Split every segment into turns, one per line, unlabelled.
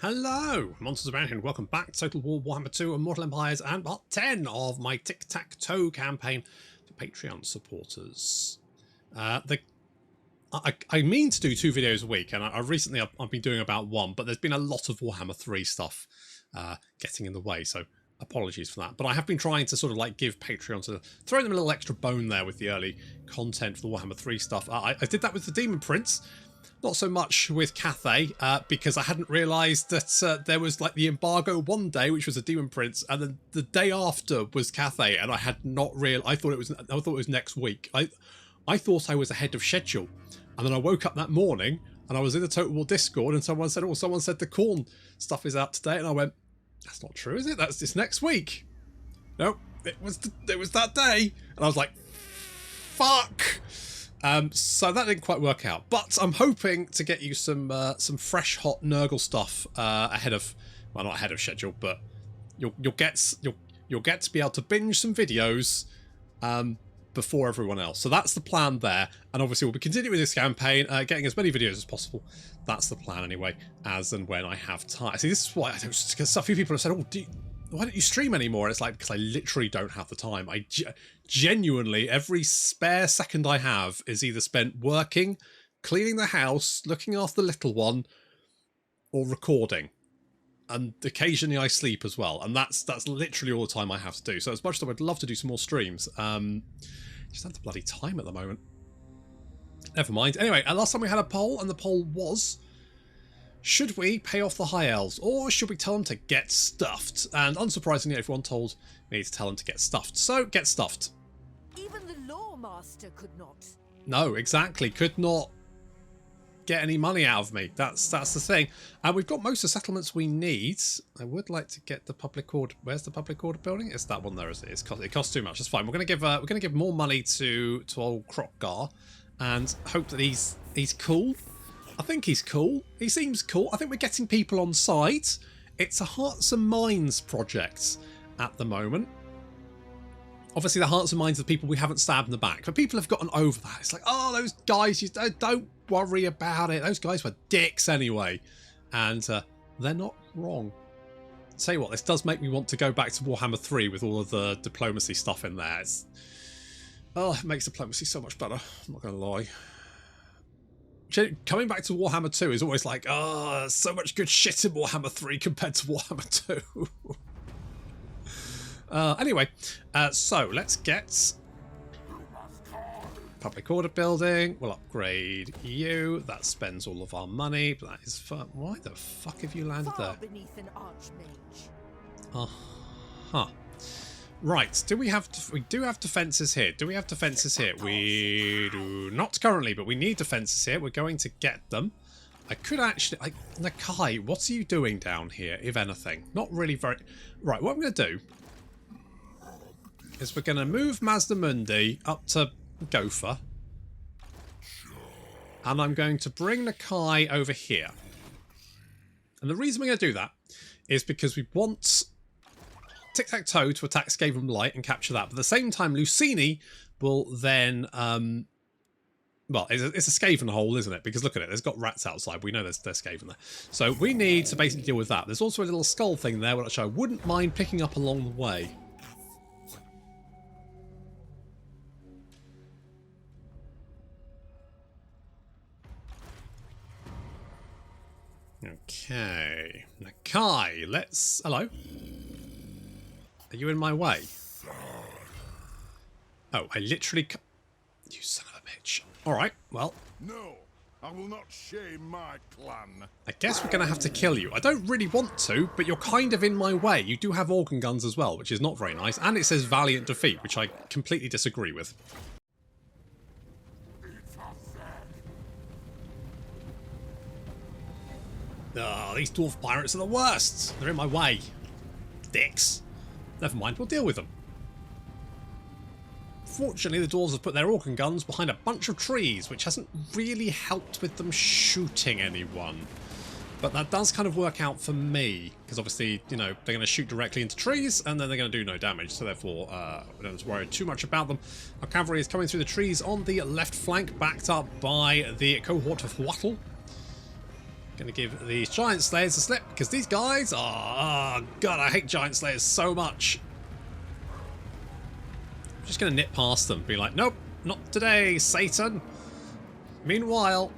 Hello, Monsters Around here, and welcome back to Total War Warhammer 2 and Mortal Empires and part 10 of my Tiktaq'to campaign for Patreon supporters. I mean to do 2 videos a week, and I've been doing about 1, but there's been a lot of Warhammer 3 stuff getting in the way, so apologies for that. But I have been trying to sort of like give Patreon, to throw them a little extra bone there with the early content for the Warhammer 3 stuff. I did that with the Demon Prince. Not so much with Cataph, because I hadn't realised that there was like the embargo one day, which was a Demon Prince, and then the day after was Cataph, and I had not real. I thought it was next week. I thought I was ahead of schedule, and then I woke up that morning and I was in the Total War Discord, and someone said, the Khorne stuff is out today, and I went, that's not true, is it? It's next week. No, it was that day, and I was like, fuck. So that didn't quite work out, but I'm hoping to get you some fresh, hot Nurgle stuff ahead of, well, not ahead of schedule, but you'll get to be able to binge some videos before everyone else. So that's the plan there, and obviously we'll be continuing this campaign, getting as many videos as possible. That's the plan anyway, as and when I have time. See, this is why I don't. Because a few people have said, "Oh, why don't you stream anymore?" And it's like, because I literally don't have the time. I genuinely, every spare second I have is either spent working, cleaning the house, looking after the little one, or recording. And occasionally I sleep as well. And that's literally all the time I have to do. So as much as I would love to do some more streams, just don't have the bloody time at the moment. Never mind. Anyway, last time we had a poll, and the poll was, should we pay off the High Elves, or should we tell them to get stuffed? And unsurprisingly, everyone told me to tell them to get stuffed. So, get stuffed.
Even the Law Master could not.
No, exactly. Could not get any money out of me. That's the thing. And we've got most of the settlements we need. I would like to get the public order. Where's the public order building? It's that one there, is it? It costs too much. That's fine. We're gonna give more money to old Kroq'gar, and hope that he's cool. I think he's cool. He seems cool. I think we're getting people on side. It's a Hearts and Minds project at the moment. Obviously, the Hearts and Minds of the people we haven't stabbed in the back, but people have gotten over that. It's like, oh, those guys, you don't worry about it. Those guys were dicks anyway, and they're not wrong. Tell you what, this does make me want to go back to Warhammer 3 with all of the diplomacy stuff in there. It makes diplomacy so much better. I'm not going to lie. Coming back to Warhammer 2 is always like, oh, so much good shit in Warhammer 3 compared to Warhammer 2. Anyway, so let's get public order building. We'll upgrade you. That spends all of our money, but that is fun. Why the fuck have you landed there?
Beneath an archmage.
Uh-huh. Right, we do have defences here. Do we have defences here? We do not currently, but we need defences here. We're going to get them. I could actually, Nakai, what are you doing down here, if anything? Not really very... Right, what I'm going to do is we're going to move Mazdamundi up to Gopher. And I'm going to bring Nakai over here. And the reason we're going to do that is because we want Tiktaq'to to attack Skavenblight and capture that. But at the same time, Lucini will then... well, it's a Skaven hole, isn't it? Because look at it, there's got rats outside. We know there's Skaven there. So we need to basically deal with that. There's also a little skull thing there, which I wouldn't mind picking up along the way. Okay. Nakai, let's... Hello? Are you in my way? Oh, I literally... You son of a bitch. Alright, well...
No, I will not shame my clan.
I guess we're going to have to kill you. I don't really want to, but you're kind of in my way. You do have organ guns as well, which is not very nice. And it says valiant defeat, which I completely disagree with. Oh, these dwarf pirates are the worst. They're in my way. Dicks. Never mind, we'll deal with them. Fortunately, the dwarves have put their organ guns behind a bunch of trees, which hasn't really helped with them shooting anyone. But that does kind of work out for me, because obviously, you know, they're going to shoot directly into trees, and then they're going to do no damage, so therefore, we don't have to worry too much about them. Our cavalry is coming through the trees on the left flank, backed up by the cohort of Wattle. Going to give these Giant Slayers a slip, because these guys are... Oh, God, I hate Giant Slayers so much. I'm just going to nip past them, be like, nope, not today, Satan. Meanwhile...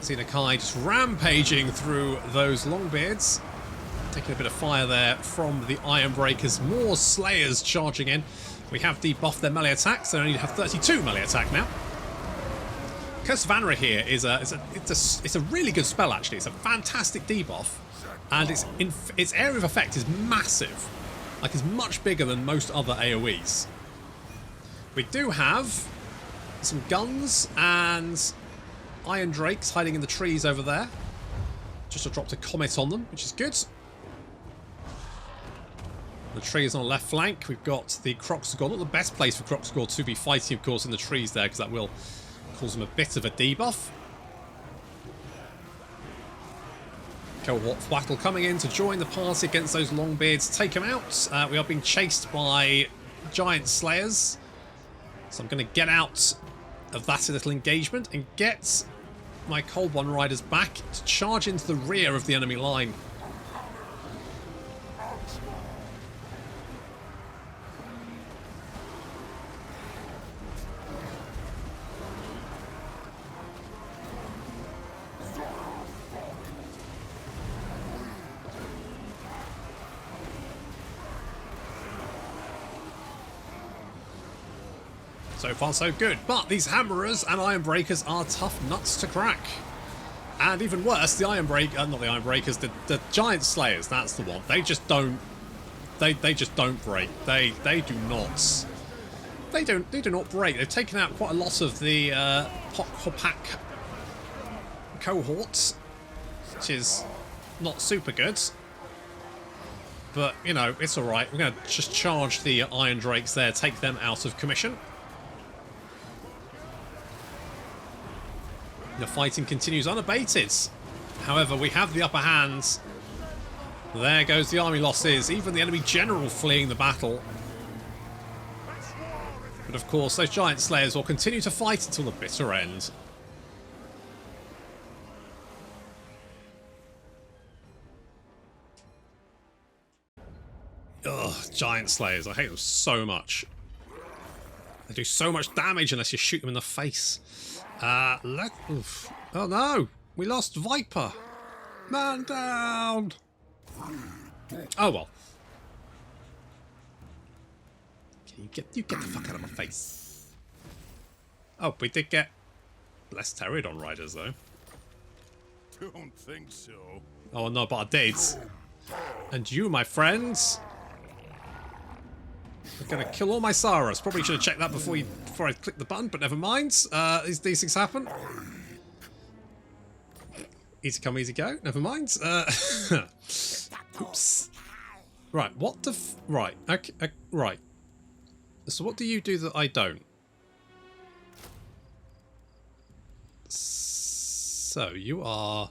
Xenokai just rampaging through those Longbeards. Taking a bit of fire there from the Ironbreakers. More Slayers charging in. We have debuffed their melee attacks. They only have 32 melee attack now. Curse of Anra here is it's a really good spell actually. It's a fantastic debuff, and its area of effect is massive. Like, it's much bigger than most other AoEs. We do have some guns and Iron Drakes hiding in the trees over there. Just dropped a comet on them, which is good. The trees on the left flank. We've got the Kroq'gar. Not the best place for Kroq'gar to be fighting, of course, in the trees there, because that will cause them a bit of a debuff. Cohort Thwackle coming in to join the party against those Longbeards. Take them out. We are being chased by Giant Slayers. So I'm going to get out of that little engagement and get my Cold One Riders back to charge into the rear of the enemy line. So far so good, but these Hammerers and Ironbreakers are tough nuts to crack. And even worse, the not the Ironbreakers, the Giant Slayers, that's the one. They just don't, they just don't break. They do not. They do not break. They've taken out quite a lot of the Hopak cohorts, which is not super good. But, you know, it's alright. We're going to just charge the Iron Drakes there, take them out of commission. The fighting continues unabated. However, we have the upper hand. There goes the army losses. Even the enemy general fleeing the battle. But of course, those Giant Slayers will continue to fight until the bitter end. Ugh, Giant Slayers. I hate them so much. They do so much damage unless you shoot them in the face. Oof. Oh no! We lost Viper! Man down! Oh well. You get the fuck out of my face. Oh, we did get less Pterodon Riders though.
Don't think so.
Oh no, but I did. And you, my friends, are gonna kill all my Saras. Probably should have checked that before I clicked the button, but never mind. These things happen. Easy come, easy go. Never mind. Oops. Right. What the? Right. Okay. Right. So what do you do that I don't? So you are.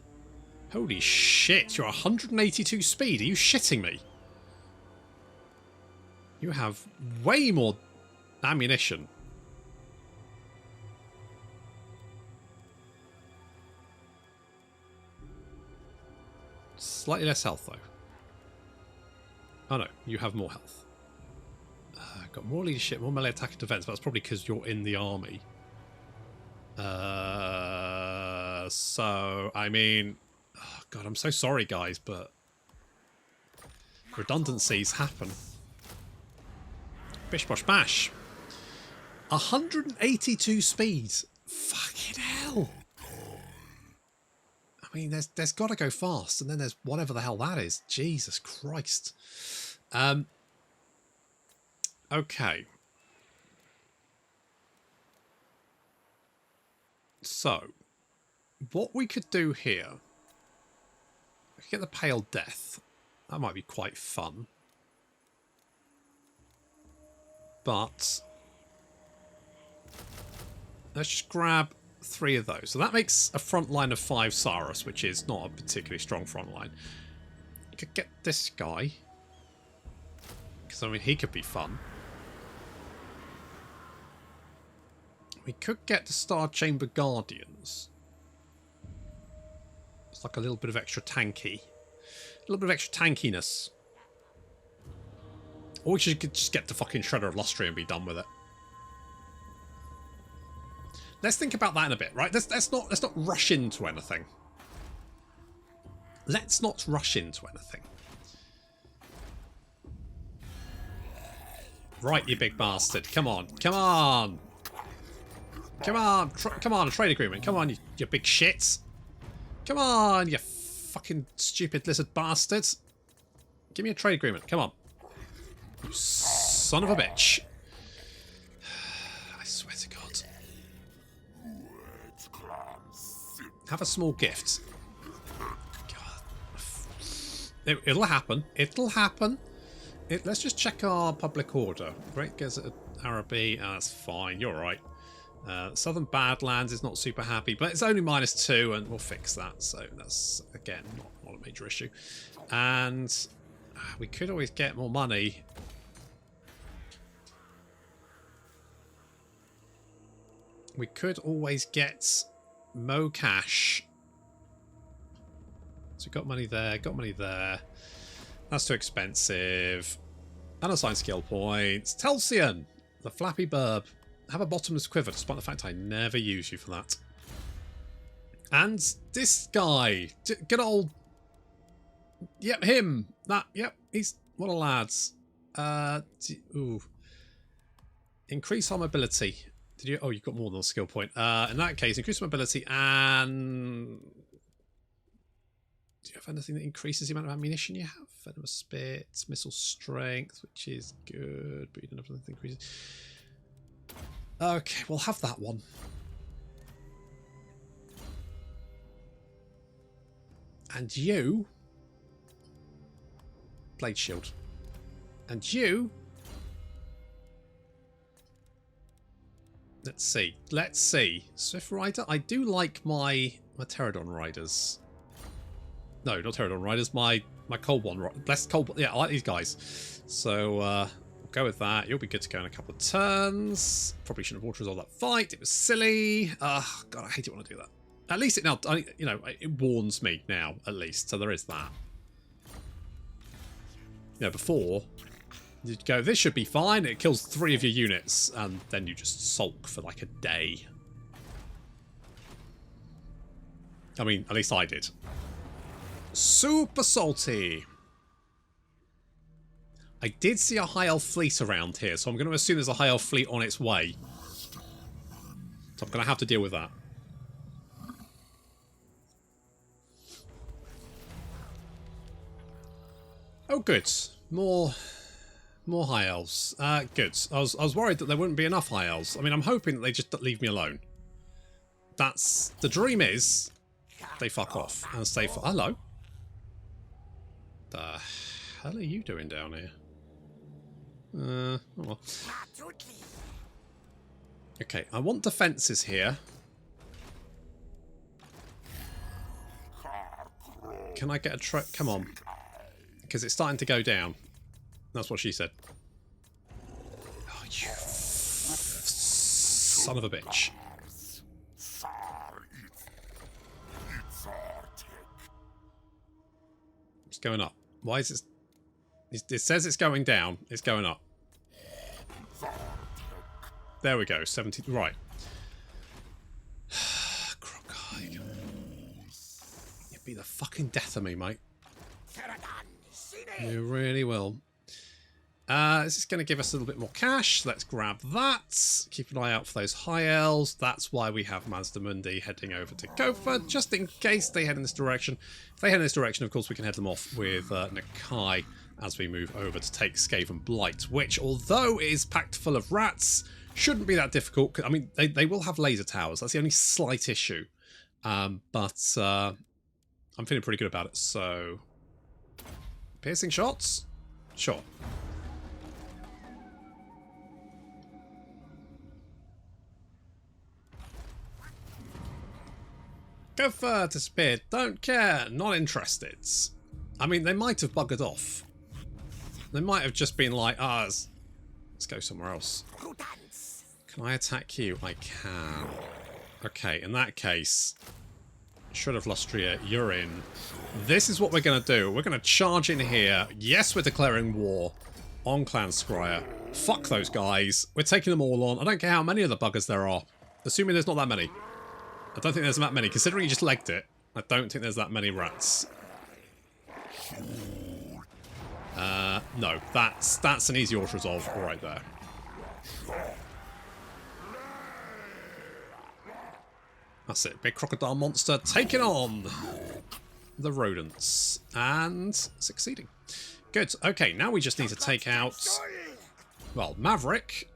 Holy shit! You're 182 speed. Are you shitting me? You have way more ammunition. Slightly less health, though. Oh no, you have more health. Got more leadership, more melee attack and defense, but that's probably because you're in the army. So, I mean... Oh God, I'm so sorry, guys, but... redundancies happen. Bish bosh bash. 182 speed. Fucking hell. I mean, there's got to go fast, and then there's whatever the hell that is. Jesus Christ. Okay. So, what we could do here... we could get the Pale Death. That might be quite fun. But let's just grab 3 of those. So that makes a front line of 5 Saras, which is not a particularly strong front line. You could get this guy, because I mean he could be fun. We could get the Star Chamber Guardians. It's like a little bit of extra tanky. A little bit of extra tankiness. Or we should just get the fucking Shredder of Lustry and be done with it. Let's think about that in a bit, right? Let's not rush into anything. Let's not rush into anything. Right, you big bastard. Come on. Come on. Come on. Come on, a trade agreement. Come on, you big shits. Come on, you fucking stupid lizard bastards. Give me a trade agreement. Come on. You son of a bitch. I swear to God. Have a small gift. God. It'll happen. It'll happen. Let's just check our public order. Great Gazette Araby. That's fine. You're right. Southern Badlands is not super happy, but it's only -2, and we'll fix that. So that's, again, not a major issue. And we could always get more money. We could always get Mo cash. So we've got money there, got money there. That's too expensive. Unassigned skill points. Telsian, the flappy burb. Have a bottomless quiver, despite the fact I never use you for that. And this guy. Good old... Yep, him. That, yep, he's one of the lads. Ooh. Increase our mobility. Did you? Oh, you've got more than a skill point. In that case, increase mobility and... Do you have anything that increases the amount of ammunition you have? Venomous Spit, missile strength, which is good, but you don't have anything that increases. Okay, we'll have that one. And you... Blade Shield. And you... Let's see. Let's see. Swift Rider? I do like my Pterodon Riders. No, not Pterodon Riders. My Cold One. Blessed Cold One. Yeah, I like these guys. So, we'll go with that. You'll be good to go in a couple of turns. Probably shouldn't have auto-resolved that fight. It was silly. God, I hate it when I do that. At least it now, you know, it warns me now, at least. So there is that. You know, before... You'd go, this should be fine. It kills 3 of your units, and then you just sulk for like a day. I mean, at least I did. Super salty. I did see a High Elf fleet around here, so I'm going to assume there's a High Elf fleet on its way. So I'm going to have to deal with that. Oh, good. More High Elves. Good. I was worried that there wouldn't be enough High Elves. I mean, I'm hoping that they just leave me alone. That's... The dream is they fuck off and stay for... Hello. The hell are you doing down here? Oh well. Okay, I want defences here. Can I get a come on. Because it's starting to go down. That's what she said. Oh, you son of a bitch. It's going up. Why is it... It says it's going down. It's going up. There we go. 70... Right. Kroq'gar. You'd be the fucking death of me, mate. You really will. This is going to give us a little bit more cash. Let's grab that. Keep an eye out for those High Elves. That's why we have Mazdamundi heading over to Gopher, just in case they head in this direction. If they head in this direction, of course, we can head them off with Nakai as we move over to take Skavenblight, which, although is packed full of rats, shouldn't be that difficult. I mean, they will have laser towers. That's the only slight issue. But I'm feeling pretty good about it, so... Piercing shots? Sure. Gopher disappeared. Don't care. Not interested. I mean, they might have buggered off. They might have just been like, let's go somewhere else. Can I attack you? I can. Okay, in that case, Shred of Lustria, you're in. This is what we're going to do. We're going to charge in here. Yes, we're declaring war on Clan Scryer. Fuck those guys. We're taking them all on. I don't care how many of the buggers there are. Assuming there's not that many. I don't think there's that many. Considering you just legged it, I don't think there's that many rats. No, that's an easy auto-resolve right there. That's it. Big crocodile monster taking on the rodents. And succeeding. Good. Okay, now we just need to take out... Well, Maverick.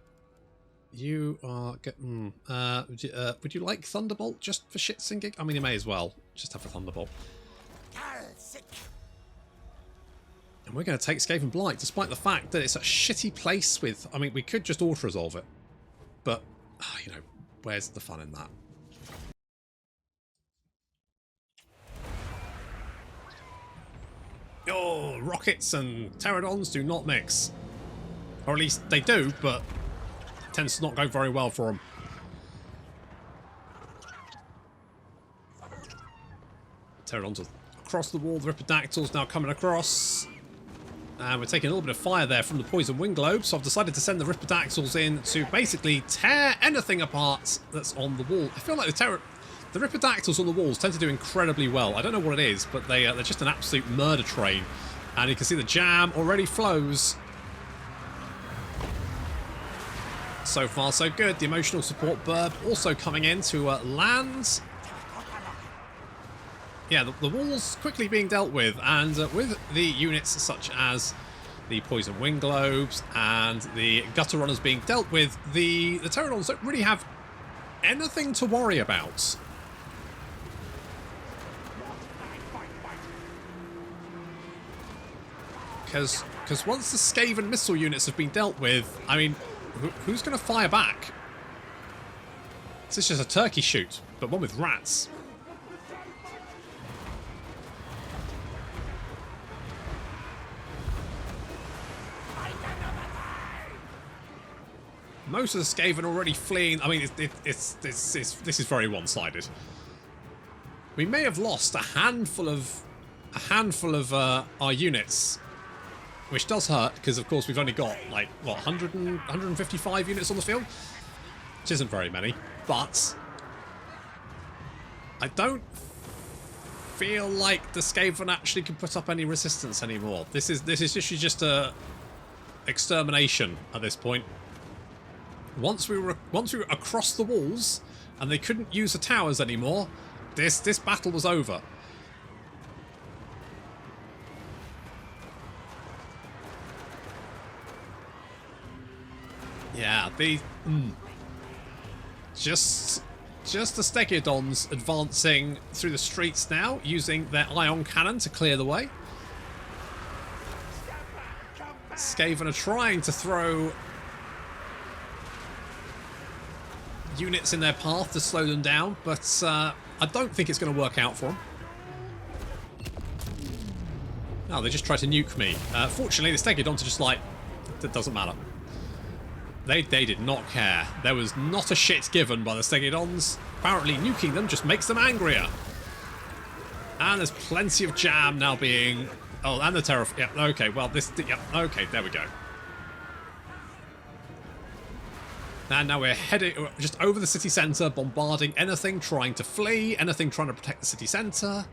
You are... would you like Thunderbolt just for shits and gigs? I mean, you may as well just have a Thunderbolt. And we're going to take Skavenblight, despite the fact that it's a shitty place with... I mean, we could just auto-resolve it. But, you know, where's the fun in that? Oh, rockets and pterodons do not mix. Or at least they do, but it tends to not go very well for them. Pterodons are across the wall. The Ripperdactyls now coming across. And we're taking a little bit of fire there from the poison wind globe, so I've decided to send the Ripperdactyls in to basically tear anything apart that's on the wall. I feel like the Ripperdactyls on the walls tend to do incredibly well. I don't know what it is, but they're just an absolute murder train. And you can see the jam already flows. So far, so good. The emotional support burb also coming in to land. Yeah, the walls quickly being dealt with, and with the units such as the Poison Wind Globes and the Gutter Runners being dealt with, the Pterodons don't really have anything to worry about. Because once the Skaven missile units have been dealt with, I mean, who's going to fire back? This is just a turkey shoot, but one with rats. Most of the Skaven already fleeing. I mean, this is very one-sided. We may have lost a handful of our units, which does hurt because, of course, we've only got like what 155 units on the field, which isn't very many. But I don't feel like the Skaven actually can put up any resistance anymore. This is literally just a extermination at this point. Once we were across the walls and they couldn't use the towers anymore, this battle was over. Yeah, just the Stegodons advancing through the streets now, using their ion cannon to clear the way. Skaven are trying to throw units in their path to slow them down, but I don't think it's going to work out for them. No, they just tried to nuke me. Fortunately, the Stegodons are just like, it doesn't matter. They did not care. There was not a shit given by the Stegodons. Apparently, nuking them just makes them angrier. And there's plenty of jam now being... Oh, and the terror... Yeah, okay, well, this... Yeah, okay, there we go. And now we're heading just over the city centre, bombarding anything trying to flee, anything trying to protect the city centre.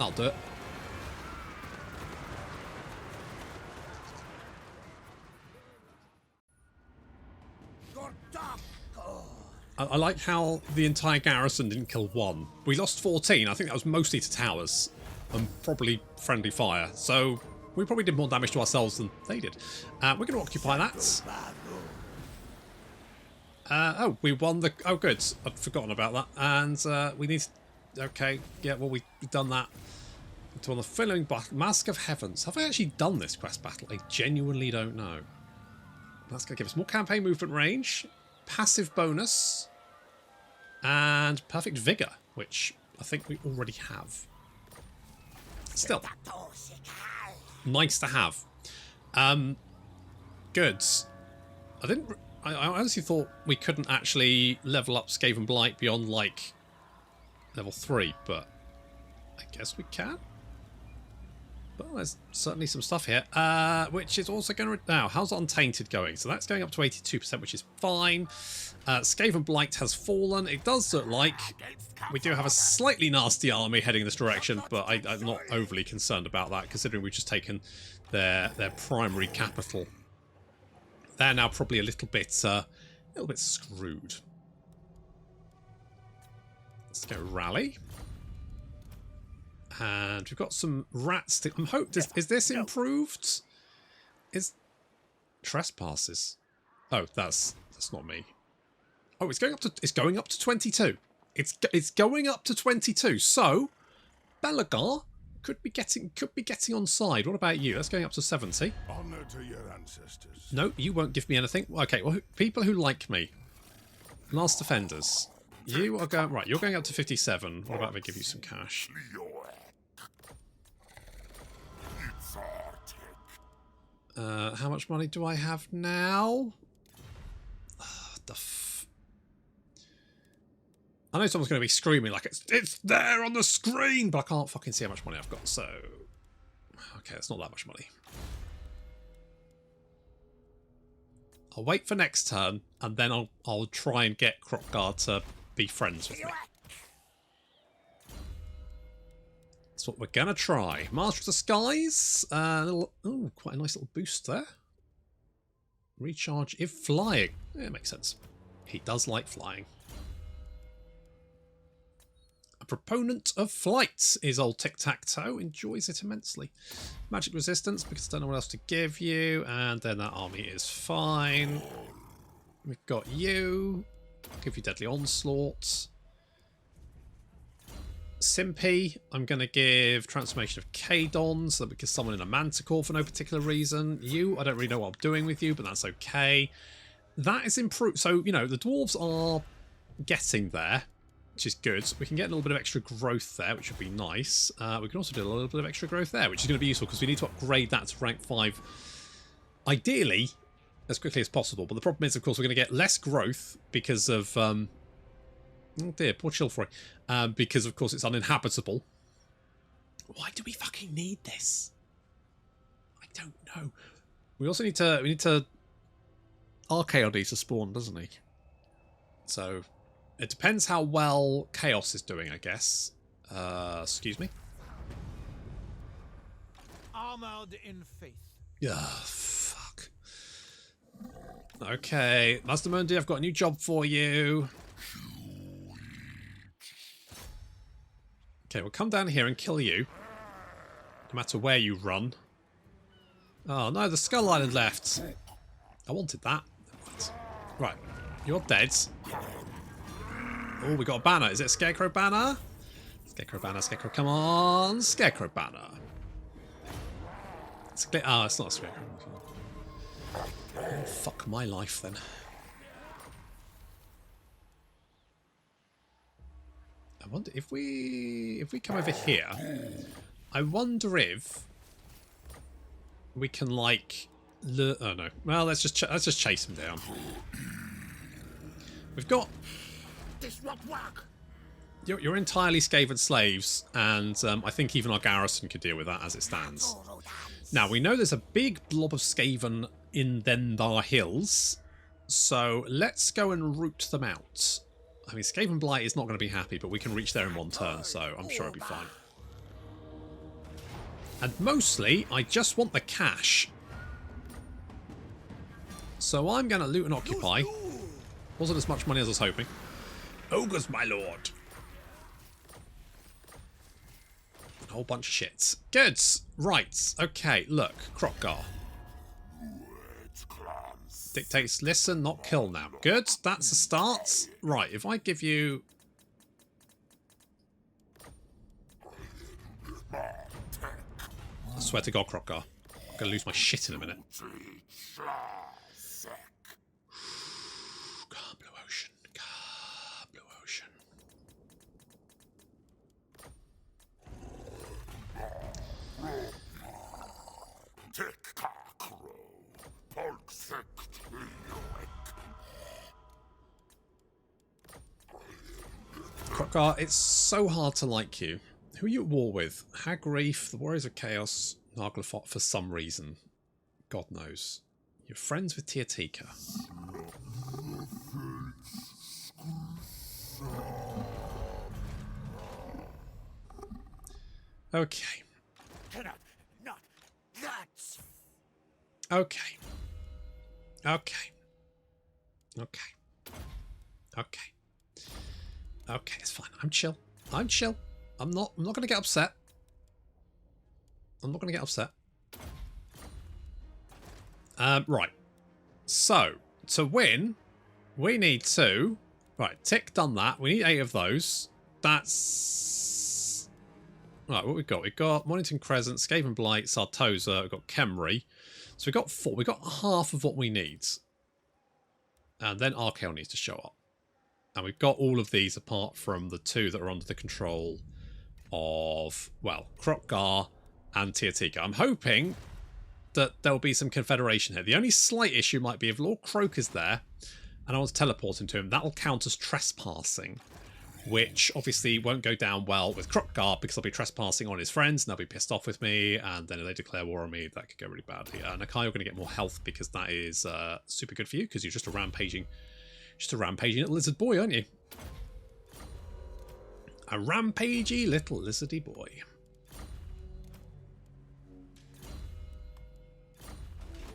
I'll do it. I like how the entire garrison didn't kill one. We lost 14. I think that was mostly to towers and probably friendly fire. So we probably did more damage to ourselves than they did. We're going to occupy that. Oh, we won the... Oh, good. I'd forgotten about that. And we need... Okay, yeah, well, we've done that. To on the following battle, Mask of Heavens. Have I actually done this quest battle? I genuinely don't know. That's going to give us more campaign movement range, passive bonus, and perfect vigor, which I think we already have. Still, nice to have. Good. I honestly thought we couldn't actually level up Skavenblight beyond, like, level 3, but I guess we can. But there's certainly some stuff here, which is also going to... Now, how's Untainted going? So that's going up to 82%, which is fine. Skavenblight has fallen. It does look like we do have a slightly nasty army heading this direction, but I'm not overly concerned about that, considering we've just taken their primary capital. They're now probably a little bit screwed. Let's go rally. And we've got some rats. I'm hoping. Is this improved? Is trespasses? Oh, that's not me. Oh, it's going up to 22. It's going up to 22. So Belagar could be getting on side. What about you? That's going up to 70.
Honor to your ancestors.
No, you won't give me anything. Okay, well, people who like me. Last defenders. You are going... Right, you're going up to 57. What about if I give you some cash? How much money do I have now? I know someone's going to be screaming like it's there on the screen, but I can't fucking see how much money I've got, so... Okay, it's not that much money. I'll wait for next turn, and then I'll try and get Kroq'gar to be friends with me. That's what we're gonna try. Master of the Skies. Quite a nice little boost there. Recharge if flying. Yeah, it makes sense. He does like flying. A proponent of flight is old Tiktaq'to. Enjoys it immensely. Magic resistance because I don't know what else to give you. And then that army is fine. We've got you. I'll give you Deadly Onslaught. Simpy, I'm going to give Transformation of Kadon so that we can summon in a Manticore for no particular reason. You, I don't really know what I'm doing with you, but that's okay. That is improved. So, you know, the Dwarves are getting there, which is good. We can get a little bit of extra growth there, which would be nice. We can also do a little bit of extra growth there, which is going to be useful because we need to upgrade that to rank 5, ideally, as quickly as possible. But the problem is, of course, we're going to get less growth because of... oh dear, poor Chilfroy. Because, of course, it's uninhabitable. Why do we fucking need this? I don't know. We also need to... Archaeon needs to spawn, doesn't he? So, it depends how well Chaos is doing, I guess. Excuse me?
Armored in faith.
Yeah, fuck. Okay, Master Mundi, I've got a new job for you. Okay, we'll come down here and kill you. No matter where you run. Oh no, the Skull Island left. I wanted that. Right, you're dead. Oh, we got a banner. Is it a Scarecrow banner? Scarecrow banner, Scarecrow, come on. Scarecrow banner. It's oh, it's not a Scarecrow. Oh, fuck my life then. I wonder if we come over here. I wonder if we can like. Oh no. Well, let's just chase him down. We've got.
This won't work.
You're entirely Skaven slaves, and I think even our garrison could deal with that as it stands. Now we know there's a big blob of Skaven in Dendar Hills, so let's go and root them out. I mean, Skavenblight is not going to be happy, but we can reach there in one turn, so I'm sure it'll be fine. And mostly, I just want the cash. So I'm going to loot and occupy. Wasn't as much money as I was hoping. Ogres, my lord. A whole bunch of shit. Good. Right. Okay, look. Kroq'gar. Dictates listen, not kill now. Good, that's a start. Right, if I give you... I swear to God, Kroq'gar. I'm going to lose my shit in a minute. Calm blue ocean. Calm blue ocean. Kroq'gar, it's so hard to like you. Who are you at war with? Hagreef, the Warriors of Chaos, Narglefot for some reason. God knows. You're friends with Tiktaq'to. Okay.
Not that.
Okay. Okay. Okay. Okay. Okay, it's fine. I'm chill. I'm chill. I'm not gonna get upset. I'm not gonna get upset. Right. So, to win, we need to... Right, Tick done that. We need 8 of those. That's... Right, what we've got? We've got Mornington Crescent, Skavenblight, Sartosa, we've got Khemri. So we've got 4. We've got half of what we need. And then Archael needs to show up. And we've got all of these apart from the 2 that are under the control of, well, Kroq'gar and Tiktaq'to. I'm hoping that there will be some confederation here. The only slight issue might be if Lord Kroq is there and I want to teleport him to him, that will count as trespassing, which obviously won't go down well with Kroq'gar because I'll be trespassing on his friends and they'll be pissed off with me, and then if they declare war on me, that could go really badly. Nakai, you're going to get more health because that is super good for you because you're just a rampaging little lizard boy, aren't you? A rampagey little lizardy boy.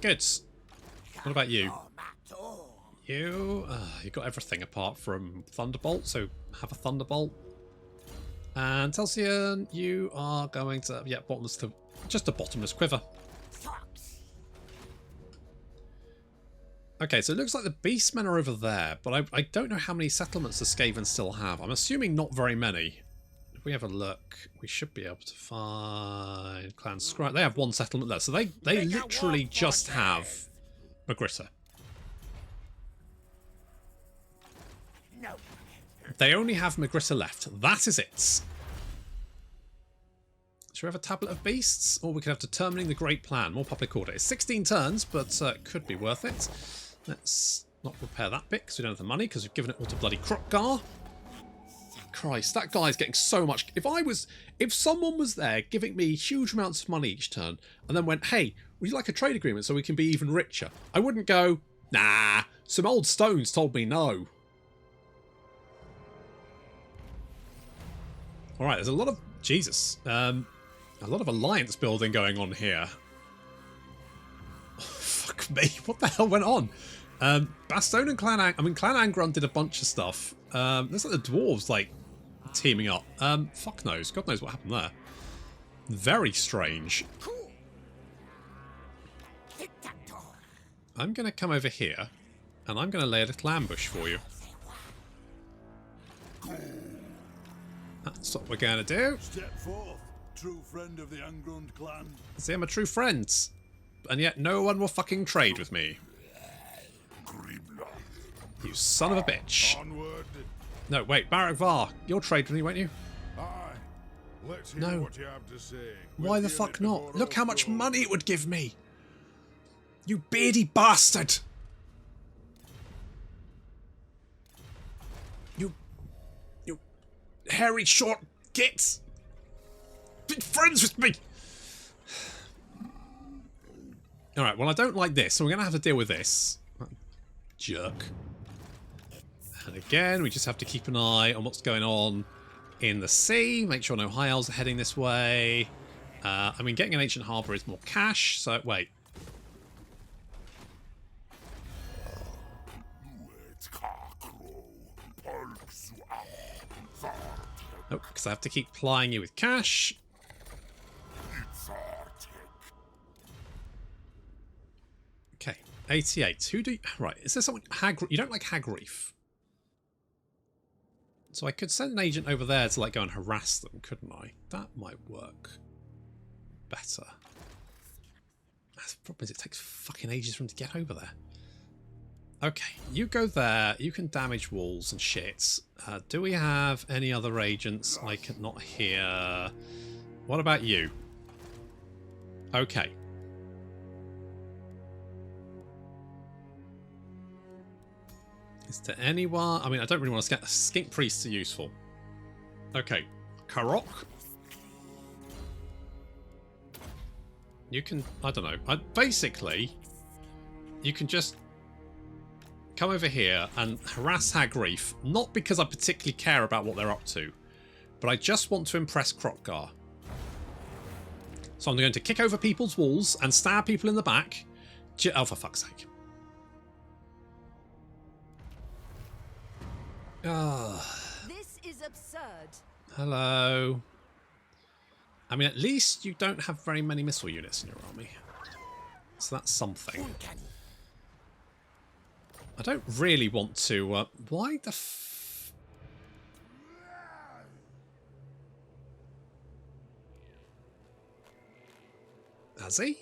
Good. What about you? You got everything apart from Thunderbolt, so have a Thunderbolt. And Telsian, you are going to, yeah, bottomless to, just a bottomless quiver. Okay, so it looks like the Beastmen are over there, but I don't know how many settlements the Skaven still have. I'm assuming not very many. If we have a look, we should be able to find Clan Scribe. They have 1 settlement there, so they literally just have Magritta.
No.
They only have Magritta left. That is it. Should we have a Tablet of Beasts? Or we could have Determining the Great Plan. More public order. It's 16 turns, but could be worth it. Let's not repair that bit because we don't have the money because we've given it all to bloody Kroq'gar. Christ, that guy's getting so much. If someone was there giving me huge amounts of money each turn and then went, hey, would you like a trade agreement so we can be even richer? I wouldn't go, nah, some old stones told me no. All right, there's a lot of, Jesus, a lot of alliance building going on here. Oh, fuck me, what the hell went on? Bastone and Clan Angron did a bunch of stuff. There's like the dwarves like teaming up. Fuck knows. God knows what happened there. Very strange. I'm going to come over here and I'm going to lay a little ambush for you. That's what we're going to do.
Step forth, true friend of the Angrund clan.
See, I'm a true friend. And yet no one will fucking trade with me. You son of a bitch.
Onward.
No, wait, Barak Var, you'll trade with me, won't you?
Aye. Let's hear
No.
what you have to say.
Why the fuck not? Look how much money it would give me. You beardy bastard. You hairy short gits. Be friends with me. Alright, well I don't like this, so we're going to have to deal with this. Jerk. And again, we just have to keep an eye on what's going on in the sea. Make sure no High Elves are heading this way. I mean, getting an ancient harbour is more cash, so wait. Nope, because I have to keep plying you with cash. Okay, 88. Who do you... Right, is there someone... You don't like Hagreef? So I could send an agent over there to like go and harass them, couldn't I? That might work better. The problem is it takes fucking ages for them to get over there. Okay, you go there. You can damage walls and shit. Do we have any other agents I can not hear? What about you? Okay. Is there anyone? I mean, I don't really want to get skink priests are useful. Okay, Karok. You can, I don't know. Basically, you can just come over here and harass Hagreef, not because I particularly care about what they're up to, but I just want to impress Kroq'gar. So I'm going to kick over people's walls and stab people in the back. Oh, for fuck's sake.
This is absurd.
Hello. I mean, at least you don't have very many missile units in your army. So that's something. I don't really want to... why the f... Has he?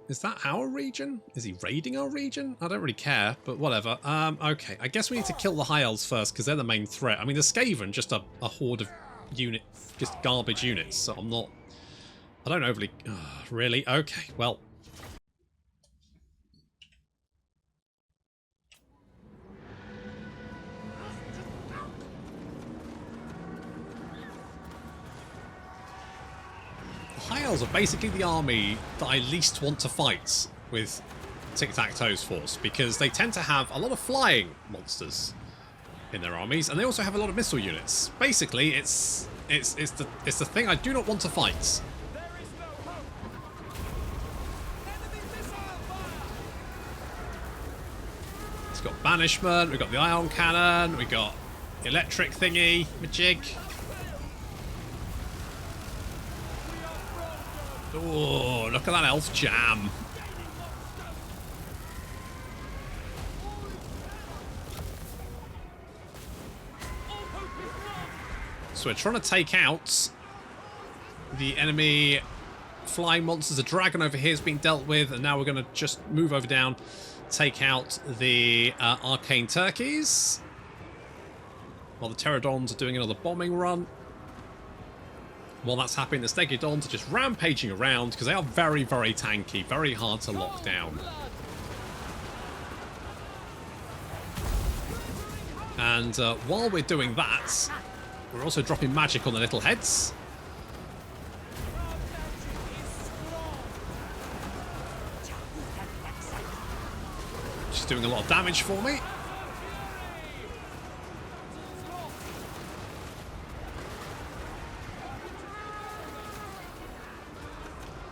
Is that our region? Is he raiding our region? I don't really care, but whatever. Okay, I guess we need to kill the High Elves first, because they're the main threat. I mean, the Skaven, just a horde of just garbage units, so I'm not... I don't overly... really? Okay, well... High Elves are basically the army that I least want to fight with Tiktaq'to's force, because they tend to have a lot of flying monsters in their armies, and they also have a lot of missile units. Basically, it's the thing I do not want to fight. It's got banishment, we've got the ion cannon, we've got electric thingy, majig. Oh, look at that elf jam. So we're trying to take out the enemy flying monsters. A dragon over here has been dealt with, and now we're going to just move over down, take out the arcane turkeys, while the pterodons are doing another bombing run. While that's happening, the Stegodons are just rampaging around because they are very, very tanky, very hard to lock down. And while we're doing that, we're also dropping magic on the little heads. Just doing a lot of damage for me.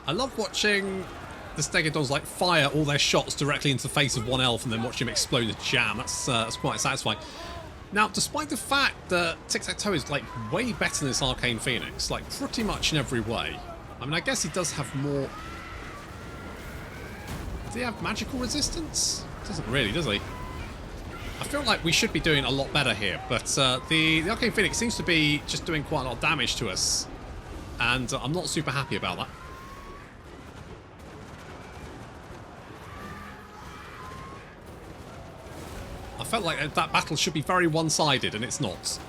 I love watching the Stegodons like fire all their shots directly into the face of one elf and then watch him explode the jam. That's quite satisfying. Now, despite the fact that Tiktaq'to is like way better than this Arcane Phoenix, like pretty much in every way. I mean, I guess he does have more... Does he have magical resistance? Doesn't really, does he? I feel like we should be doing a lot better here, but the Arcane Phoenix seems to be just doing quite a lot of damage to us, and I'm not super happy about that. I felt like that battle should be very one-sided, and it's not.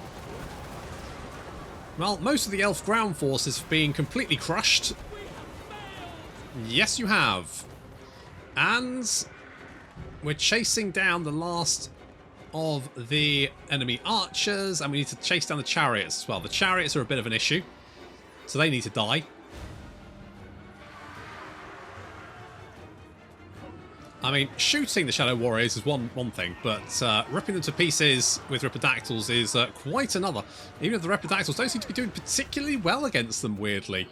Well, most of the elf ground forces have been completely crushed. Yes, you have. And we're chasing down the last of the enemy archers, and we need to chase down the chariots as well. The chariots are a bit of an issue, so they need to die. I mean, shooting the Shadow Warriors is one thing, but ripping them to pieces with Ripidactyls is quite another. Even if the Ripidactyls don't seem to be doing particularly well against them, weirdly.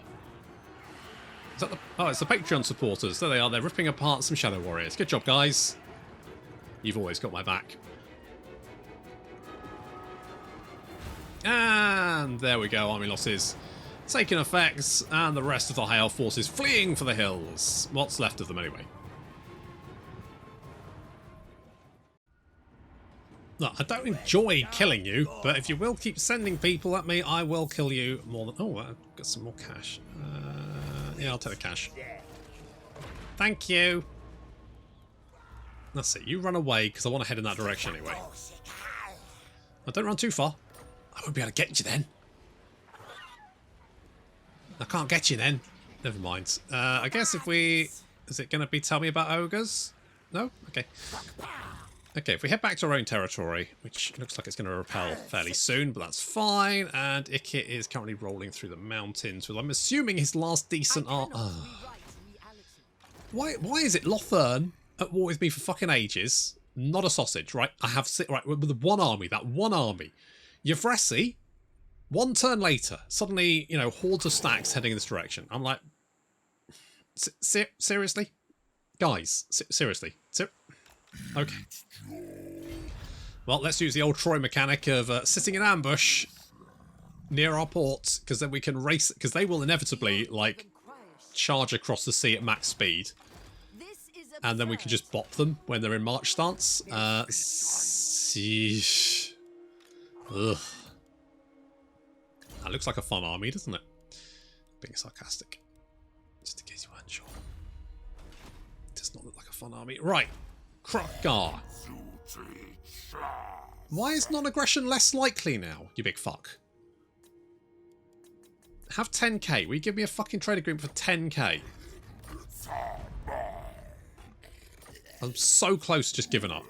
Is that the... Oh, it's the Patreon supporters. There they are. They're ripping apart some Shadow Warriors. Good job, guys. You've always got my back. And there we go. Army losses taking effects, and the rest of the High Elf forces fleeing for the hills. What's left of them, anyway. Look, I don't enjoy killing you, but if you will keep sending people at me, I will kill you more than... Oh, I've got some more cash. Yeah, I'll take the cash. Thank you. That's it. You run away, because I want to head in that direction anyway. I don't run too far. I won't be able to get you then. I can't get you then. Never mind. I guess if we... Is it going to be tell me about ogres? No? Okay. Okay, if we head back to our own territory, which looks like it's going to repel fairly soon, but that's fine. And Ikit is currently rolling through the mountains with, I'm assuming, his last decent art. Why is it Lothern at war with me for fucking ages? Not a sausage, right? I have right with the one army, that one army. Yvresi, one turn later, suddenly, you know, hordes of stacks heading in this direction. I'm like, seriously, guys, seriously, okay. Well, let's use the old Troy mechanic of sitting in ambush near our ports, because then we can race, because they will inevitably, like, charge across the sea at max speed. And then we can just bop them when they're in march stance. Ugh. That looks like a fun army, doesn't it? Being sarcastic. Just in case you weren't sure. It does not look like a fun army. Right. Kroq'gar. Why is non-aggression less likely now, you big fuck? Have 10k. Will you give me a fucking trade agreement for 10k? I'm so close to just giving up.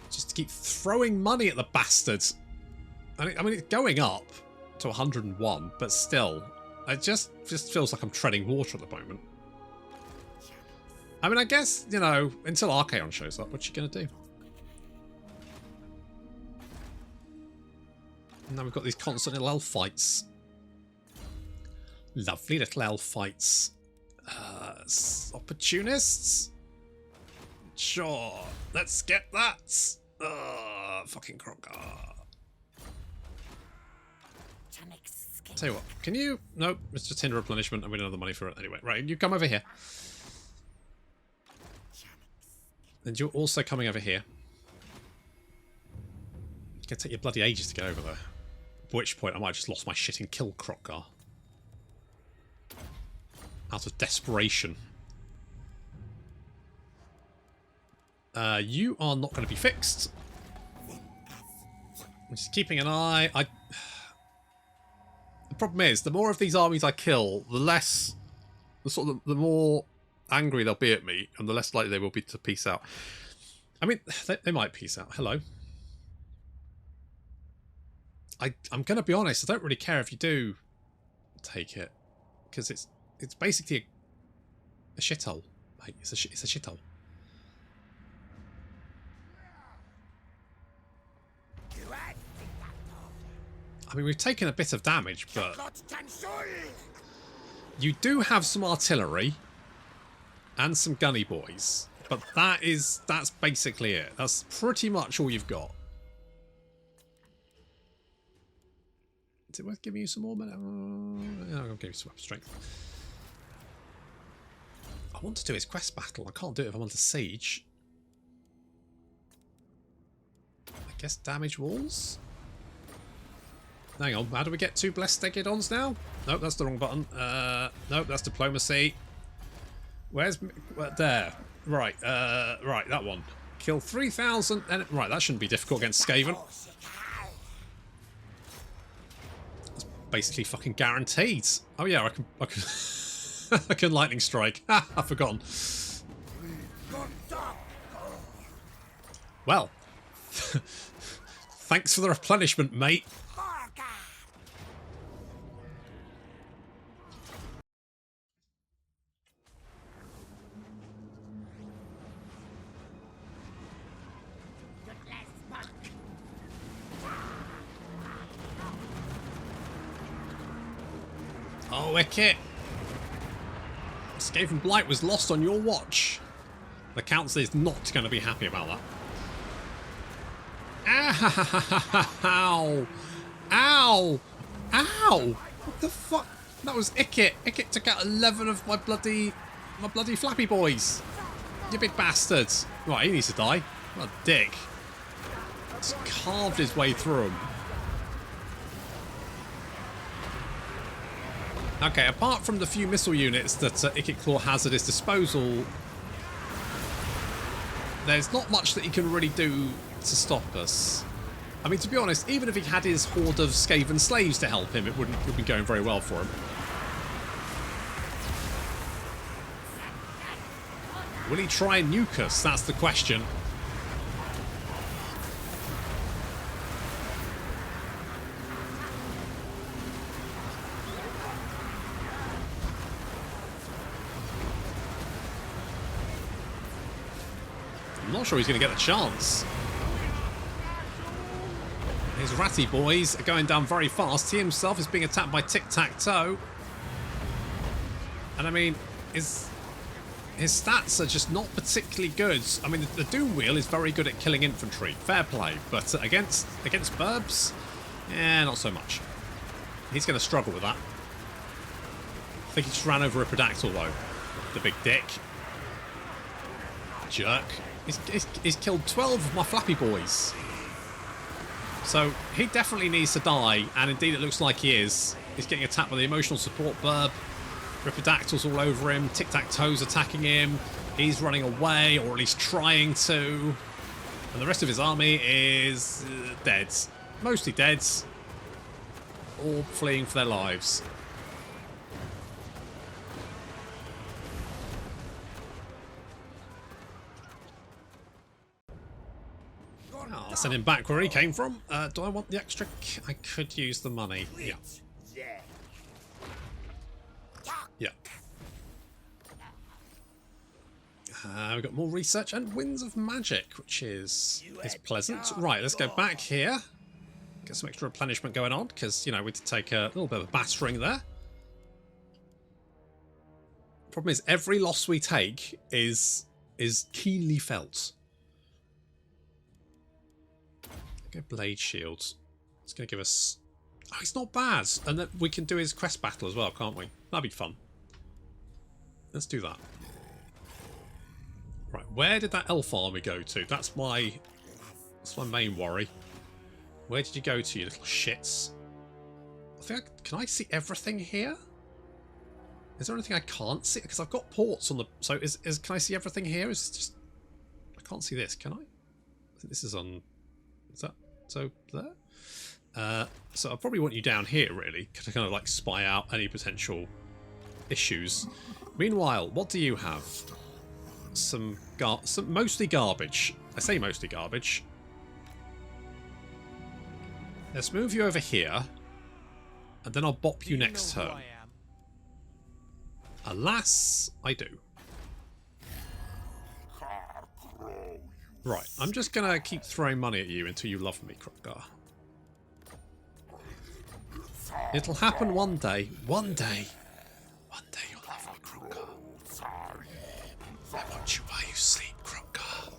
Just to keep throwing money at the bastards. I mean, it's going up to 101, but still, it just feels like I'm treading water at the moment. I mean, I guess, you know, until Archaon shows up, what you gonna do? And now we've got these constant little elf fights. Lovely little elf fights. Opportunists? Sure. Let's get that. Fucking Kroq'gar. Tell you what, can you... Nope, it's just hinder replenishment and we don't have the money for it anyway. Right, you come over here. And you're also coming over here. It's going to take you bloody ages to get over there. At which point I might have just lost my shit and killed Kroq'gar. Out of desperation. You are not going to be fixed. I'm just keeping an eye. The problem is, the more of these armies I kill, the less... the more angry they'll be at me, and the less likely they will be to peace out. I mean, they might peace out. Hello. I'm going to be honest, I don't really care if you do take it, because it's basically a shithole. Mate, it's a shithole. I mean, we've taken a bit of damage, but you do have some artillery and some gunny boys, but that's basically it. That's pretty much all you've got. Is it worth giving you some more money? Yeah, I'll give you some strength. I want to do his quest battle. I can't do it if I'm under siege. I guess damage walls? Hang on, how do we get 2 blessed Stegodons now? Nope, that's the wrong button. Nope, that's diplomacy. Where's... there. Right, right, that one. Kill 3,000... Right, that shouldn't be difficult against Skaven. That's basically fucking guaranteed. Oh yeah, I can I can lightning strike. Ha, I've forgotten. Well, thanks for the replenishment, mate. Oh, Ikit! Skavenblight was lost on your watch. The council is not going to be happy about that. Ow! Ow! Ow! What the fuck? That was Ikit. Ikit took out 11 of my bloody flappy boys. You big bastards. Right, he needs to die. What a dick. Just carved his way through him. Okay, apart from the few missile units that Ikit Claw has at his disposal, there's not much that he can really do to stop us. I mean, to be honest, even if he had his horde of Skaven slaves to help him, it wouldn't be going very well for him. Will he try and nuke us? That's the question. I'm not sure he's going to get the chance. His ratty boys are going down very fast. He himself is being attacked by Tiktaq'to. And I mean, his stats are just not particularly good. I mean, the Doom Wheel is very good at killing infantry. Fair play. But against burbs, not so much. He's going to struggle with that. I think he just ran over a Predactyl, though. The big dick. Jerk. He's killed 12 of my flappy boys. So he definitely needs to die, and indeed it looks like he is. He's getting attacked by the emotional support burb. Ripidactyls all over him. Tiktaq'to's attacking him. He's running away, or at least trying to. And the rest of his army is dead. Mostly dead. All fleeing for their lives. I'll send him back where he came from. Do I want the extra? I could use the money. Yeah. Yeah. We've got more research and Winds of Magic, which is pleasant. Right, let's go back here. Get some extra replenishment going on, because, you know, we did take a little bit of a battering there. Problem is, every loss we take is keenly felt. Go Blade Shields. It's going to give us... Oh, it's not bad. And then we can do his quest battle as well, can't we? That'd be fun. Let's do that. Right, where did that elf army go to? That's my main worry. Where did you go to, you little shits? I think can I see everything here? Is there anything I can't see? Because I've got ports on the... So can I see everything here? Is this just... I can't see this, can I? I think this is on... Is that so there? So I probably want you down here, really, to kind of like spy out any potential issues. Meanwhile, what do you have? Some mostly garbage. I say mostly garbage. Let's move you over here, and then I'll bop you next turn. Alas, I do. Right, I'm just going to keep throwing money at you until you love me, Kroq'gar. It'll happen one day. One day. One day you'll love me, Kroq'gar. I want you while you sleep, Kroq'gar.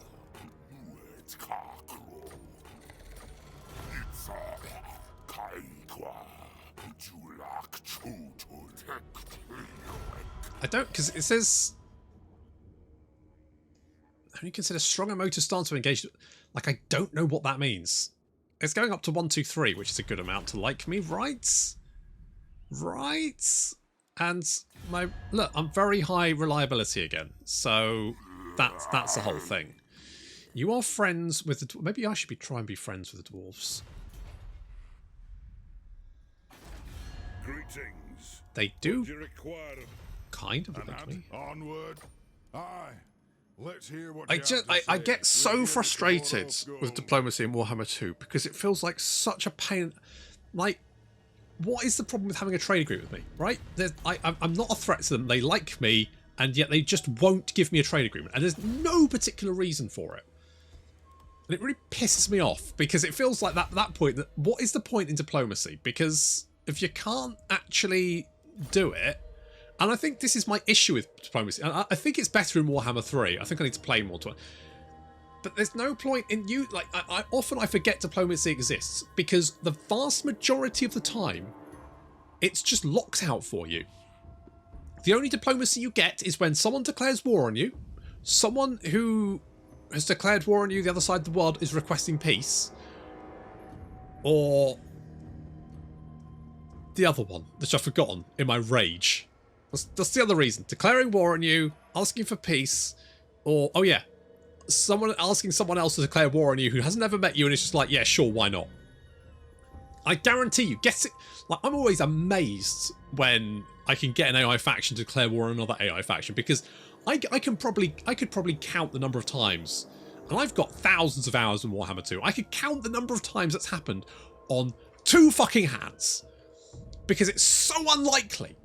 I don't, because it says... Only consider strong motor stance to engage. Like, I don't know what that means. It's going up to 1, 2, 3, which is a good amount to like me, right? Right? And look, I'm very high reliability again, so that's the whole thing. You are friends with the... Maybe I should try and be friends with the dwarves.
Greetings.
They do
You require
kind of
an
like me.
onward. Aye. Let's hear what
I get so frustrated with diplomacy in Warhammer 2 because it feels like such a pain. Like, what is the problem with having a trade agreement with me, right? I'm not a threat to them. They like me, and yet they just won't give me a trade agreement. And there's no particular reason for it. And it really pisses me off because it feels like that point, that what is the point in diplomacy? Because if you can't actually do it, and I think this is my issue with diplomacy. I think it's better in Warhammer 3. I think I need to play more to it. But there's no point in you... Like, often I forget diplomacy exists because the vast majority of the time, it's just locked out for you. The only diplomacy you get is when someone declares war on you, someone who has declared war on you the other side of the world is requesting peace, or the other one, which I've forgotten in my rage. That's the other reason. Declaring war on you, asking for peace, or, oh yeah, someone asking someone else to declare war on you who has never met you and is just like, yeah, sure, why not? I guarantee you, get it. Like, I'm always amazed when I can get an AI faction to declare war on another AI faction, because I could probably count the number of times, and I've got thousands of hours in Warhammer 2. I could count the number of times that's happened on 2 fucking hands, because it's so unlikely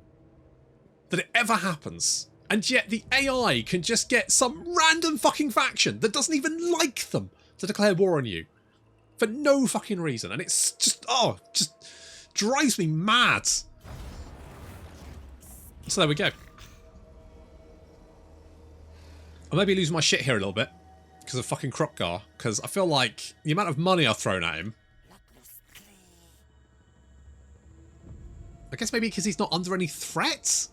that it ever happens. And yet the AI can just get some random fucking faction that doesn't even like them to declare war on you for no fucking reason. And it's just, oh, just drives me mad. So there we go. I may be losing my shit here a little bit because of fucking Kroq'gar, because I feel like the amount of money I've thrown at him, I guess maybe because he's not under any threats?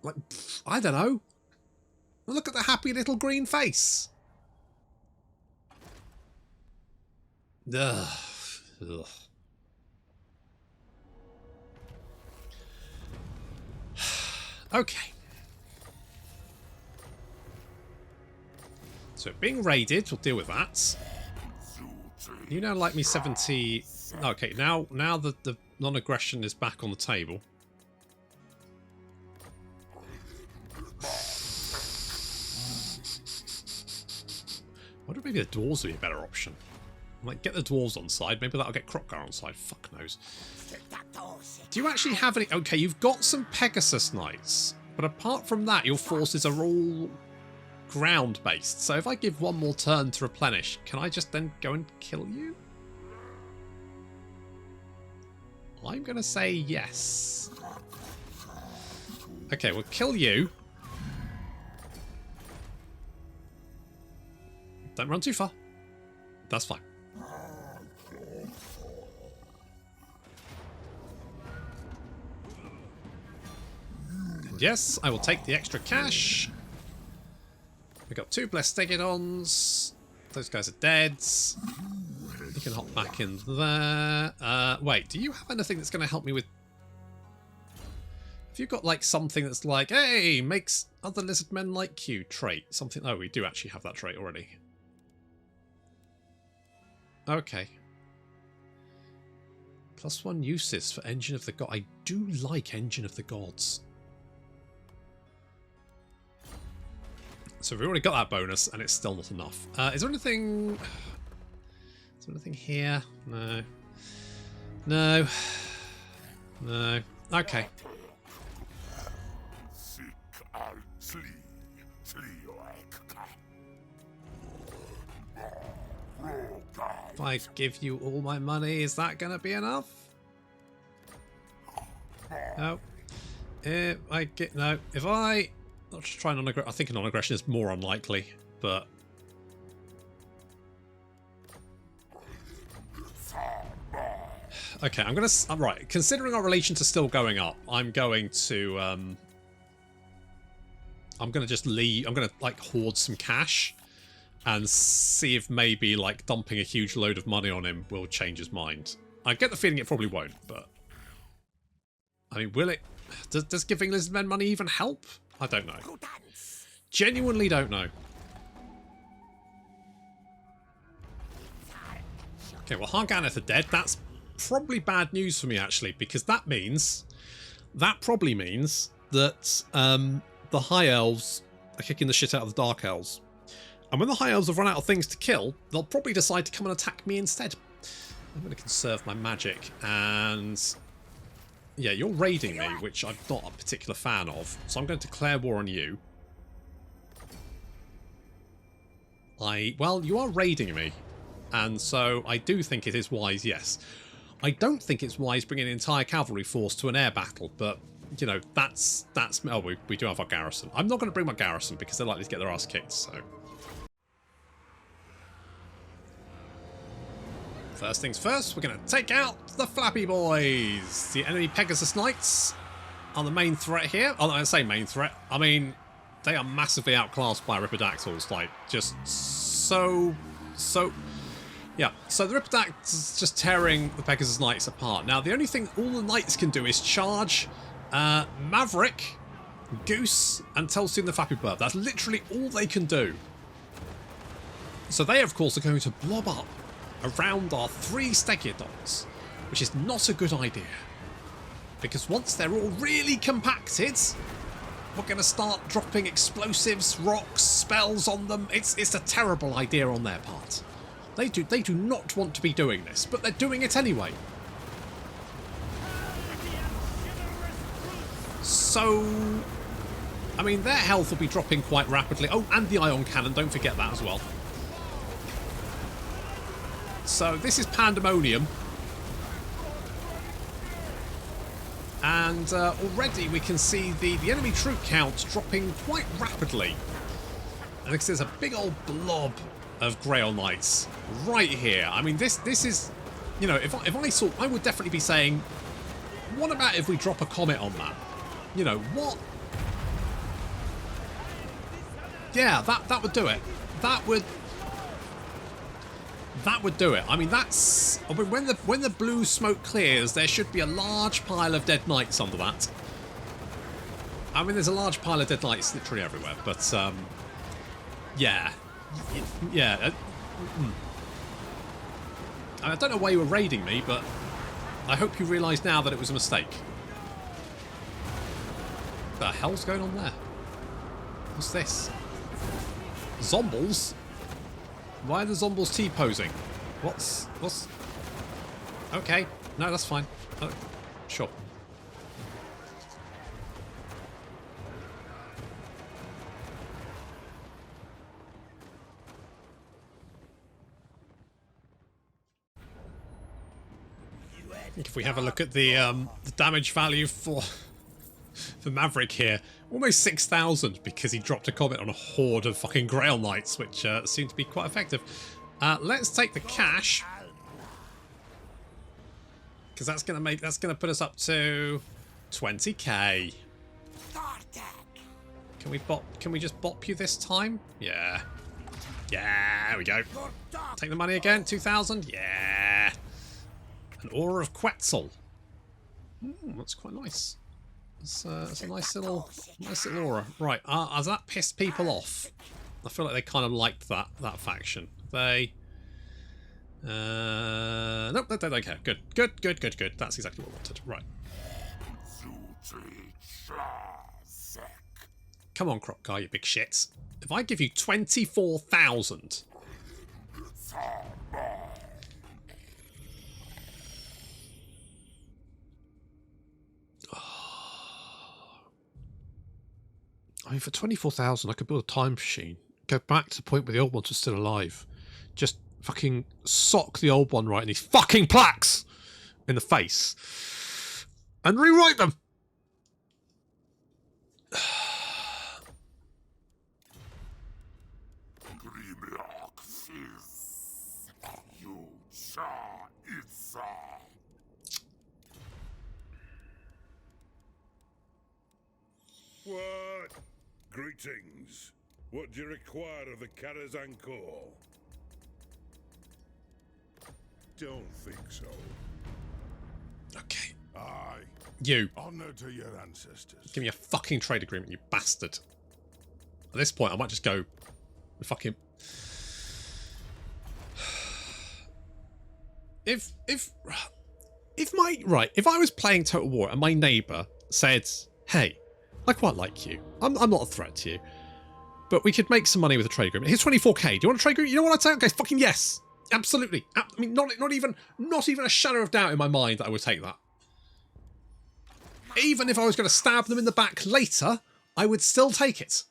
Like, I don't know. Look at the happy little green face. Ugh. Ugh. Okay. So being raided, we'll deal with that. You now like me 70... Okay, now the non-aggression is back on the table. I wonder if maybe the dwarves would be a better option. Like, get the dwarves on side. Maybe that'll get Kroq'gar on side. Fuck knows. Do you actually have any... Okay, you've got some Pegasus Knights. But apart from that, your forces are all ground-based. So if I give one more turn to replenish, can I just then go and kill you? I'm going to say yes. Okay, we'll kill you. Don't run too far. That's fine. And yes, I will take the extra cash. We got 2 Blessed Stegodons. Those guys are dead. You can hop back in there. Wait, do you have anything that's going to help me with... If you've got like something that's like, hey, makes other lizard men like you trait. Something... Oh, we do actually have that trait already. Okay. +1 uses for Engine of the God. I do like Engine of the Gods. So we've already got that bonus, and it's still not enough. Is there anything... Is there anything here? No. No. No. Okay. If I give you all my money, is that going to be enough? No. If I get... No. If I... I'll just try non-aggression. I think a non-aggression is more unlikely, but... Okay, I'm going to... Right, considering our relations are still going up, I'm going to... I'm going to just leave... I'm going to, like, hoard some cash and see if maybe, like, dumping a huge load of money on him will change his mind. I get the feeling it probably won't, but... I mean, will it... Does giving lizardmen money even help? I don't know. Genuinely don't know. Okay, well, Harganeth are dead. That's probably bad news for me, actually, because that means... That probably means that the High Elves are kicking the shit out of the Dark Elves. And when the High Elves have run out of things to kill, they'll probably decide to come and attack me instead. I'm going to conserve my magic, and... Yeah, you're raiding me, which I'm not a particular fan of. So I'm going to declare war on you. Well, you are raiding me. And so I do think it is wise, yes. I don't think it's wise bringing an entire cavalry force to an air battle, but, you know, that's... Oh, we do have our garrison. I'm not going to bring my garrison because they're likely to get their ass kicked, so... First things first, we're going to take out the Flappy Boys. The enemy Pegasus Knights are the main threat here. Oh, I say main threat. I mean, they are massively outclassed by Ripperdactyls. Like, just so... Yeah, so the Ripperdactyls is just tearing the Pegasus Knights apart. Now, the only thing all the Knights can do is charge. Maverick Goose and Telsoon the Flappy Bird. That's literally all they can do. So they, of course, are going to blob up around our 3 Stegiodons, which is not a good idea. Because once they're all really compacted, we're going to start dropping explosives, rocks, spells on them. It's a terrible idea on their part. They do not want to be doing this, but they're doing it anyway. So, I mean, their health will be dropping quite rapidly. Oh, and the ion cannon, don't forget that as well. So this is pandemonium. And already we can see the enemy troop count dropping quite rapidly. And there's a big old blob of Grail Knights right here. I mean, this is, you know, if I saw, I would definitely be saying, what about if we drop a comment on that? You know, what? Yeah, that would do it. That would do it. I mean, that's... I mean, when the blue smoke clears, there should be a large pile of dead knights under that. I mean, there's a large pile of dead knights literally everywhere, but, yeah. Yeah. I don't know why you were raiding me, but I hope you realise now that it was a mistake. What the hell's going on there? What's this? Zombles? Why are the Zombles T-posing? What's... Okay. No, that's fine. Oh, sure. If we have a look at the damage value for Maverick here, almost 6,000 because he dropped a comment on a horde of fucking Grail Knights, which seem to be quite effective. Let's take the cash, because that's gonna put us up to 20k. Can we just bop you this time? Yeah. Yeah, there we go. Take the money again, 2,000. Yeah. An Aura of Quetzal. That's quite nice. It's a nice little aura. Right, has that pissed people off? I feel like they kind of liked that faction. They... nope, they don't care. Good. That's exactly what I wanted. Right. Come on, Kroq'gar, you big shits. If I give you 24,000... I mean, for 24,000, I could build a time machine, go back to the point where the old ones were still alive, just fucking sock the old one right in these fucking plaques in the face, and rewrite them.
What? Greetings. What do you require of the Karazhan Corps? Don't think so.
Okay.
Aye.
You.
Honor to your ancestors.
Give me a fucking trade agreement, you bastard. At this point, I might just go fucking... If I was playing Total War and my neighbour said, hey, I quite like you. I'm not a threat to you. But we could make some money with a trade agreement. Here's 24k. Do you want a trade agreement? You know what I'd say? Okay, fucking yes. Absolutely. I mean, not even a shadow of doubt in my mind that I would take that. Even if I was going to stab them in the back later, I would still take it.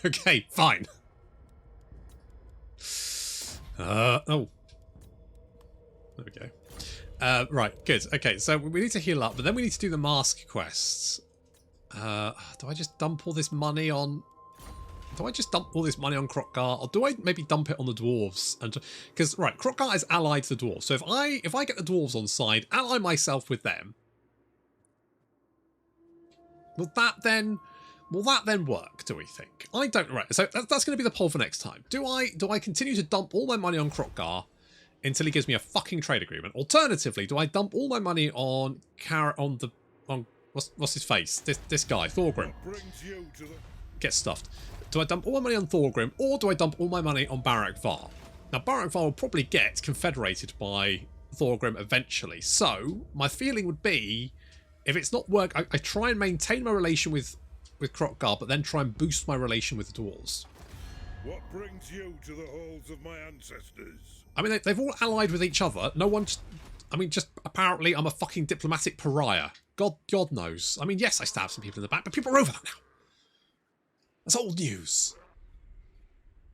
Okay, fine. Oh. There we go. Right, good. Okay, so we need to heal up, but then we need to do the mask quests. Do I just dump all this money on... Kroq'gar, or do I maybe dump it on the dwarves? And because right, Kroq'gar is allied to the dwarves, so if I get the dwarves on side, ally myself with them, will that then Will that then work, do we think? I don't... Right, so that's going to be the poll for next time. Do I continue to dump all my money on Kroq'gar until he gives me a fucking trade agreement? Alternatively, do I dump all my money on what's his face? This guy, Thorgrim. Get stuffed. Do I dump all my money on Thorgrim, or do I dump all my money on Barak Var? Now, Barak Var will probably get confederated by Thorgrim eventually. So, my feeling would be, if it's not work, I try and maintain my relation with Kroq'gar, but then try and boost my relation with the dwarves.
What brings you to the halls of my ancestors?
I mean, they've all allied with each other. No one just... I mean, just apparently I'm a fucking diplomatic pariah. God knows. I mean, yes, I stabbed some people in the back, but people are over that now. That's old news.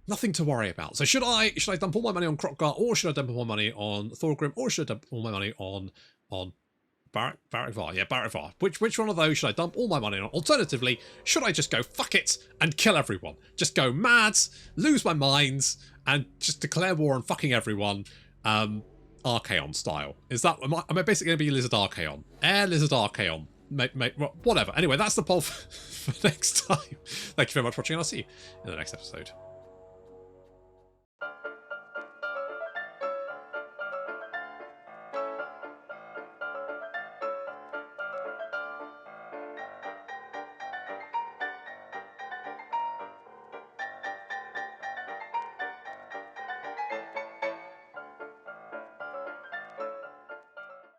Nothing to worry about. So should I dump all my money on Kroq'gar, or should I dump all my money on Thorgrim, or should I dump all my money on Barak Var? Yeah, Barak Var. Which one of those should I dump all my money on? Alternatively, should I just go fuck it and kill everyone? Just go mad, lose my mind, and just declare war on fucking everyone, Archaon style. Is that... Am I basically going to be Lizard Archaon? Air Lizard Archaon. Whatever. Anyway, that's the poll for next time. Thank you very much for watching, and I'll see you in the next episode.